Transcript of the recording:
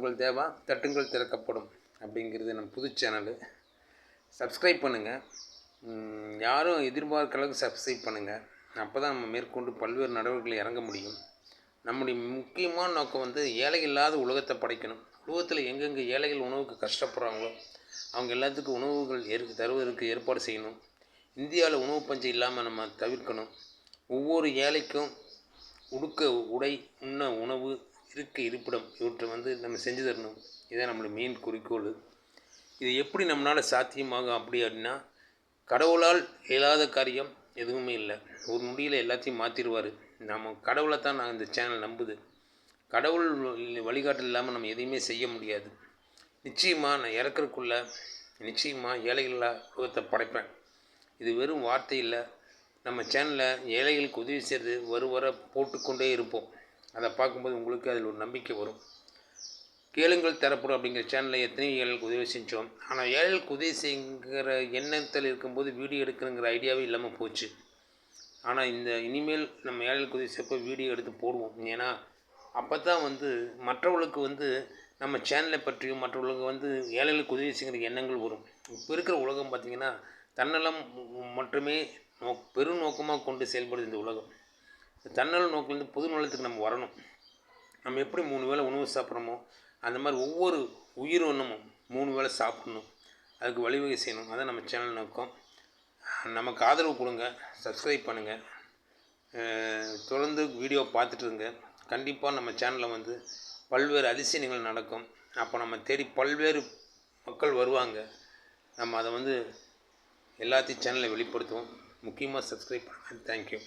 உங்கள் தேவா தட்டுங்கள் திறக்கப்படும் அப்படிங்கிறது நம்ம புது சேனலு. சப்ஸ்கிரைப் பண்ணுங்கள். யாரும் எதிர்பார்க்குற அளவுக்கு சப்ஸ்கிரைப் பண்ணுங்கள். அப்போ தான் நம்ம மேற்கொண்டு பல்வேறு நடவடிக்கைகளில் இறங்க முடியும். நம்முடைய முக்கியமான நோக்கம் வந்து ஏழை இல்லாத உலகத்தை படைக்கணும். உலகத்தில் எங்கெங்கே ஏழைகள் உணவுக்கு கஷ்டப்படுறாங்களோ அவங்க எல்லாத்துக்கும் உணவுகள் தருவதற்கு ஏற்பாடு செய்யணும். இந்தியாவில் உணவு பஞ்சம் இல்லாமல் நம்ம தவிர்க்கணும். ஒவ்வொரு ஏழைக்கும் உடுக்க உடை, உண்ண உணவு, இருக்க இருப்பிடம் இவற்றை வந்து நம்ம செஞ்சு தரணும். இதுதான் நம்மளுடைய மெயின் குறிக்கோள். இது எப்படி நம்மளால் சாத்தியமாகும் அப்படின்னா, கடவுளால் இயலாத காரியம் எதுவுமே இல்லை. ஒரு நொடியில் எல்லாத்தையும் மாற்றிடுவார். நம்ம கடவுளை தான் நான் இந்த சேனல் நம்புது. கடவுள் வழிகாட்டல் இல்லாமல் நம்ம எதையுமே செய்ய முடியாது. நிச்சயமாக நான் இறக்குறக்குள்ள நிச்சயமாக ஏழைகளா உலகத்தை படைப்பேன். இது வெறும் வார்த்தை இல்லை. நம்ம சேனலில் ஏழைகளுக்கு உதவி செய்கிறது வர போட்டுக்கொண்டே இருப்போம். அதை பார்க்கும்போது உங்களுக்கு அதில் ஒரு நம்பிக்கை வரும். கேளுங்கள் தரப்படும் அப்படிங்கிற சேனலில் எத்தனையோ ஏழைகளுக்கு உதவி செஞ்சோம். ஆனால் ஏழைகளுக்கு உதவி செய்கிற எண்ணத்தில் இருக்கும்போது வீடியோ எடுக்கணுங்கிற ஐடியாவே இல்லாமல் போச்சு. ஆனால் இனிமேல் நம்ம ஏழைகளுக்கு உதவி செய்யப்போ வீடியோ எடுத்து போடுவோம். ஏன்னா அப்போ தான் வந்து மற்றவர்களுக்கு வந்து நம்ம சேனலை பற்றியும் மற்றவர்களுக்கு வந்து ஏழைகளுக்கு உதவி செய்கிற எண்ணங்கள் வரும். இப்போ இருக்கிற உலகம் பார்த்திங்கன்னா தன்னலம் மட்டுமே பெருநோக்கமாக கொண்டு செயல்படுது இந்த உலகம். தன்னல நோக்கிலேருந்து பொது நலத்துக்கு நம்ம வரணும். நம்ம எப்படி 3 வேளை உணவு சாப்பிட்றோமோ அந்த மாதிரி ஒவ்வொரு உயிரினமும் 3 வேளை சாப்பிடணும். அதுக்கு வழிவகை செய்யணும். அதான் நம்ம சேனல் நோக்கம். நமக்கு ஆதரவு கொடுங்க, சப்ஸ்கிரைப் பண்ணுங்கள், தொடர்ந்து வீடியோ பார்த்துட்டு இருங்க. கண்டிப்பாக நம்ம சேனலில் வந்து பல்வேறு அதிசயங்கள் நடக்கும். அப்போ நம்ம தேடி பல்வேறு மக்கள் வருவாங்க. நம்ம அதை வந்து எல்லாத்தையும் சேனலில் வெளிப்படுத்துவோம். முக்கியமாக சப்ஸ்கிரைப் பண்ணுங்கள். தேங்க்யூ.